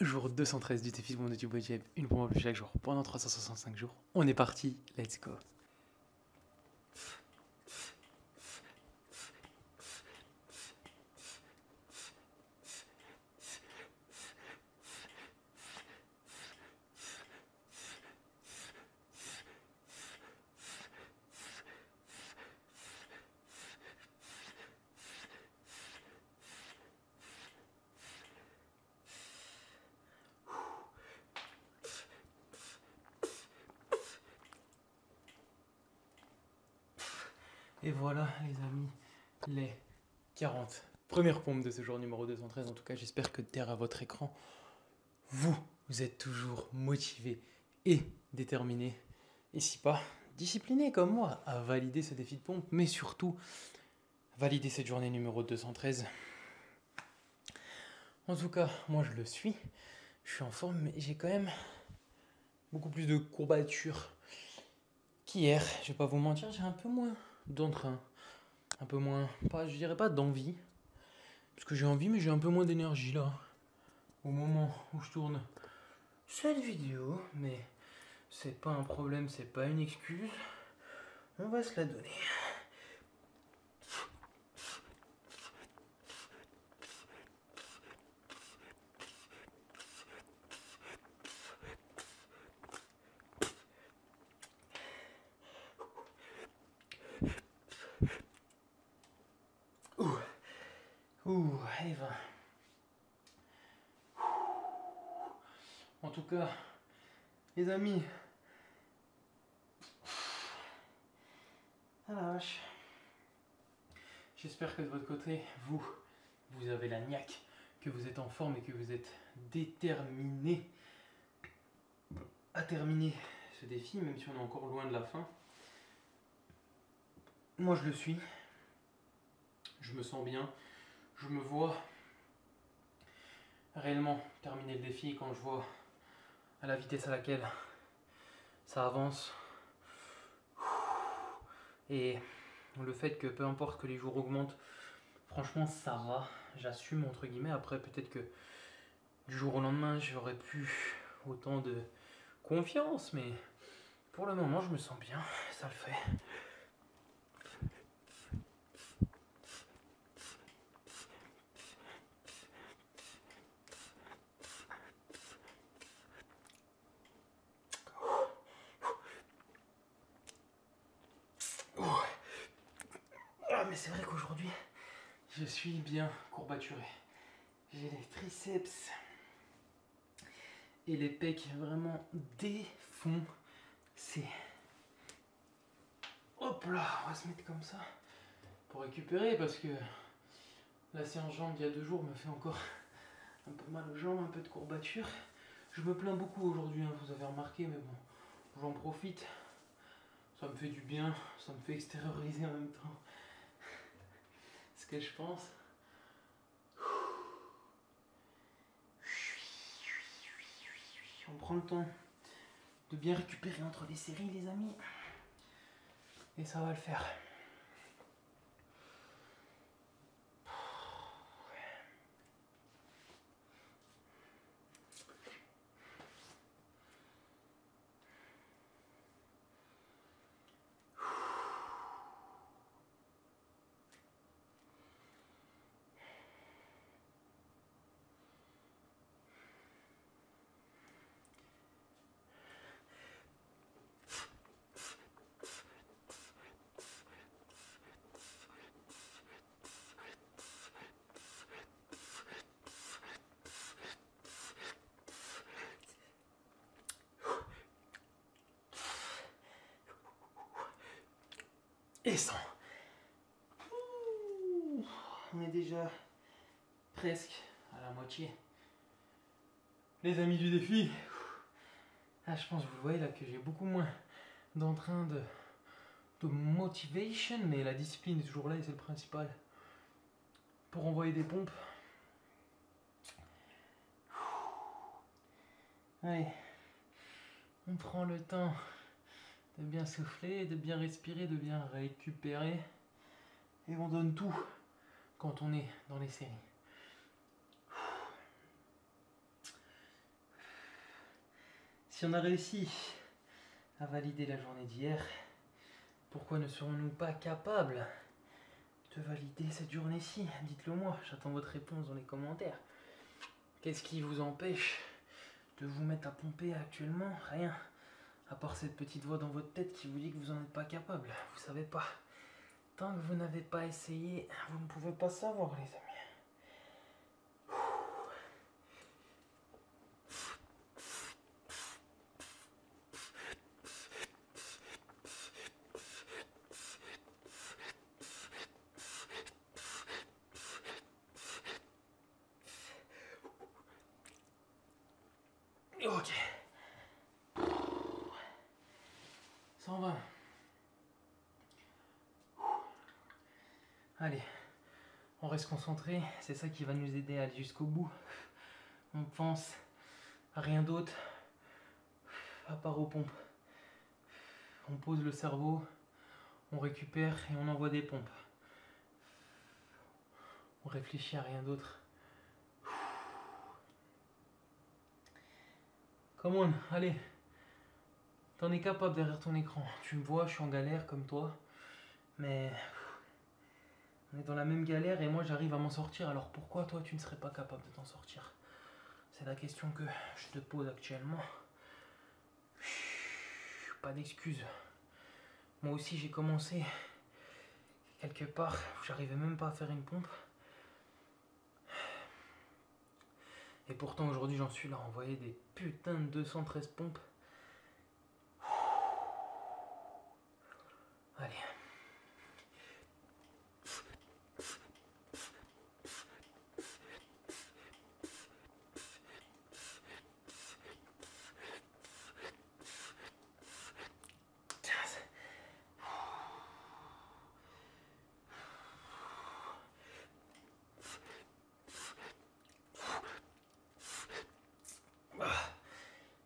Jour 213 du défi de mon YouTube Web, une pompe plus chaque jour pendant 365 jours. On est parti, let's go. Et voilà les amis, les 40 premières pompes de ce jour numéro 213. En tout cas, j'espère que derrière votre écran, vous êtes toujours motivé et déterminé. Et si pas, discipliné comme moi à valider ce défi de pompe, mais surtout valider cette journée numéro 213. En tout cas, moi je le suis, je suis en forme, mais j'ai quand même beaucoup plus de courbatures qu'hier. Je vais pas vous mentir, j'ai un peu moins d'entrain, un peu moins, pas, je dirais pas d'envie, parce que j'ai envie, mais j'ai un peu moins d'énergie là, au moment où je tourne cette vidéo, mais c'est pas un problème, c'est pas une excuse, on va se la donner. Ouh, allez, va. En tout cas, les amis, ah la vache. J'espère que de votre côté, vous avez la niaque, que vous êtes en forme et que vous êtes déterminé à terminer ce défi, même si on est encore loin de la fin. Moi, je le suis. Je me sens bien. Je me vois réellement terminer le défi quand je vois à la vitesse à laquelle ça avance. Et le fait que peu importe que les jours augmentent, franchement ça va, j'assume entre guillemets. Après peut-être que du jour au lendemain j'aurais plus autant de confiance, mais pour le moment je me sens bien, ça le fait. Ah mais c'est vrai qu'aujourd'hui je suis bien courbaturé. J'ai les triceps et les pecs vraiment défoncés. Hop là, on va se mettre comme ça pour récupérer parce que la séance jambes d'il y a 2 jours me fait encore un peu mal aux jambes, un peu de courbature. Je me plains beaucoup aujourd'hui, hein, vous avez remarqué, mais bon, j'en profite. Ça me fait du bien, ça me fait extérioriser en même temps ce que je pense. On prend le temps de bien récupérer entre les séries, les amis. Et ça va le faire. Et 100. On est déjà presque à la moitié. Les amis du défi, ah, je pense que vous le voyez là que j'ai beaucoup moins d'entrain de motivation, mais la discipline est toujours là et c'est le principal. Pour envoyer des pompes. Allez, on prend le temps de bien souffler, de bien respirer, de bien récupérer. Et on donne tout quand on est dans les séries. Si on a réussi à valider la journée d'hier, pourquoi ne serons-nous pas capables de valider cette journée-ci? Dites-le moi, j'attends votre réponse dans les commentaires. Qu'est-ce qui vous empêche de vous mettre à pomper actuellement? Rien. À part cette petite voix dans votre tête qui vous dit que vous n'en êtes pas capable. Vous savez pas. Tant que vous n'avez pas essayé, vous ne pouvez pas savoir, les amis. Ok. 120. Allez, on reste concentré, c'est ça qui va nous aider à aller jusqu'au bout. On pense à rien d'autre, à part aux pompes. On pose le cerveau, on récupère et on envoie des pompes. On réfléchit à rien d'autre. Come on, allez. T'en es capable derrière ton écran. Tu me vois, je suis en galère comme toi. Mais on est dans la même galère et moi j'arrive à m'en sortir. Alors pourquoi toi tu ne serais pas capable de t'en sortir? C'est la question que je te pose actuellement. Pas d'excuses. Moi aussi j'ai commencé quelque part où j'arrivais même pas à faire une pompe. Et pourtant aujourd'hui j'en suis là à envoyer des putains de 213 pompes. Allez.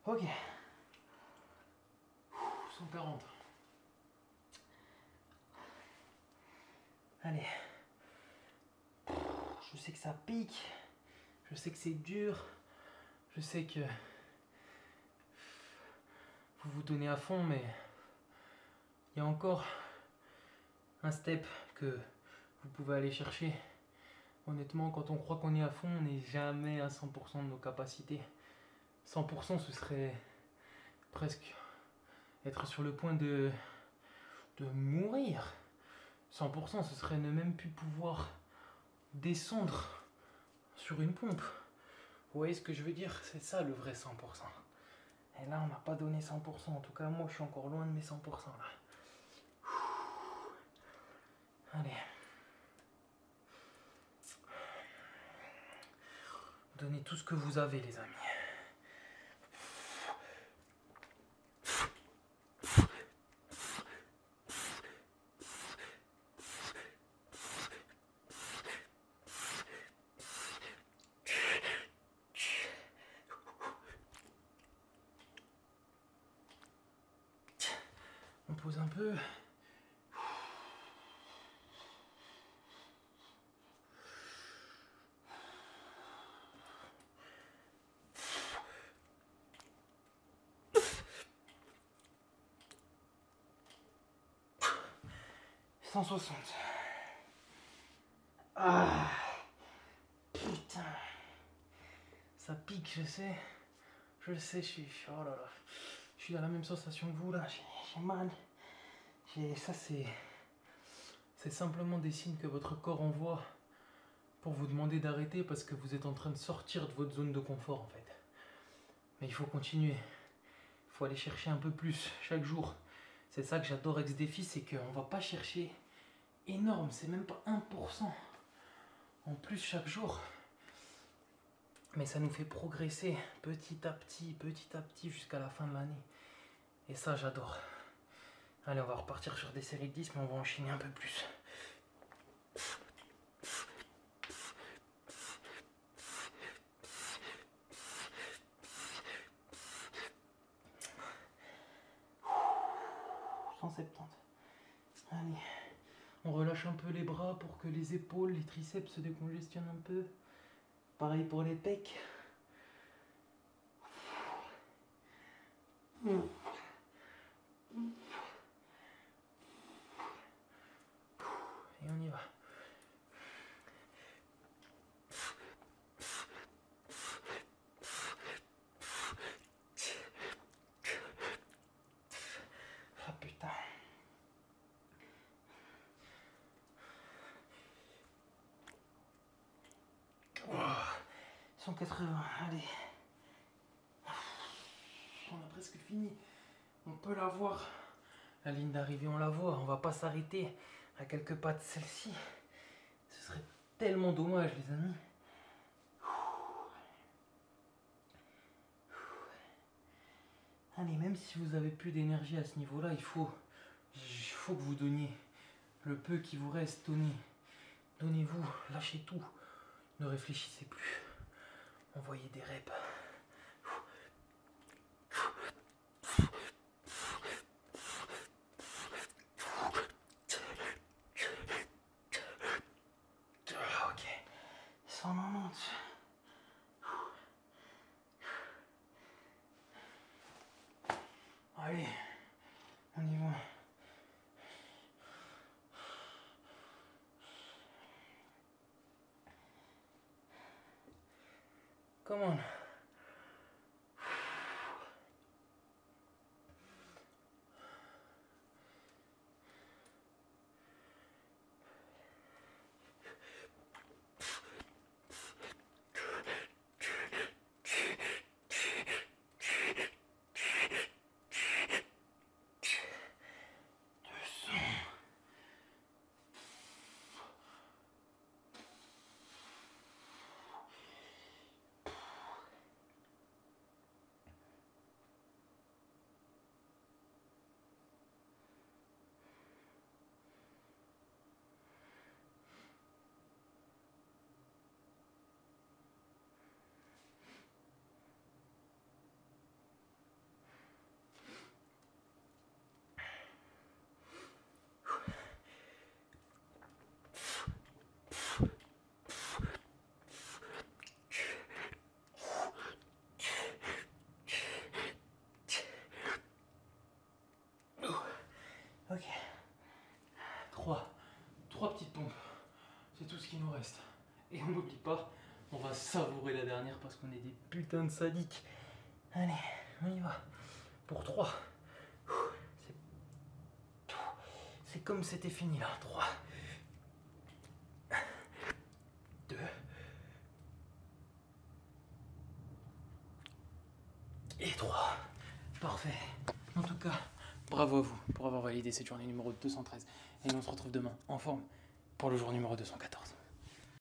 Ok. 140. Allez. Je sais que ça pique. Je sais que c'est dur. Je sais que vous vous donnez à fond, mais il y a encore un step que vous pouvez aller chercher. Honnêtement, quand on croit qu'on est à fond, on n'est jamais à 100% de nos capacités. 100% ce serait presque être sur le point de mourir. 100% ce serait ne même plus pouvoir descendre sur une pompe. Vous voyez ce que je veux dire? C'est ça le vrai 100%. Et là on n'a pas donné 100%. En tout cas moi je suis encore loin de mes 100% là. Allez. Donnez tout ce que vous avez les amis. On pose un peu. « 160. Ah putain. Ça pique, je sais. Je sais, oh là là. Je suis dans la même sensation que vous là. J'ai mal. Ça c'est simplement des signes que votre corps envoie pour vous demander d'arrêter parce que vous êtes en train de sortir de votre zone de confort en fait. Mais il faut continuer. Il faut aller chercher un peu plus chaque jour. C'est ça que j'adore avec ce défi, c'est qu'on va pas chercher énorme, c'est même pas 1% en plus chaque jour. Mais ça nous fait progresser petit à petit jusqu'à la fin de l'année. Et ça j'adore. Allez, on va repartir sur des séries de 10, mais on va enchaîner un peu plus. « 170. Allez, on relâche un peu les bras pour que les épaules, les triceps se décongestionnent un peu. Pareil pour les pecs. 180, allez. On a presque fini. On peut la voir. La ligne d'arrivée, on la voit. On va pas s'arrêter à quelques pas de celle-ci. Ce serait tellement dommage, les amis. Allez, même si vous avez plus d'énergie à ce niveau-là, il faut que vous donniez le peu qui vous reste. Donnez-vous, lâchez tout. Ne réfléchissez plus. Envoyez des reps. Ok. 190. Allez, on y va. Come on. Ok. Trois petites pompes. C'est tout ce qui nous reste. Et on n'oublie pas, on va savourer la dernière parce qu'on est des putains de sadiques. Allez, on y va. Pour 3. C'est comme c'était fini là. 3. 2. Et 3. Parfait. En tout cas, bravo à vous pour avoir validé cette journée numéro 213. Et nous on se retrouve demain en forme pour le jour numéro 214.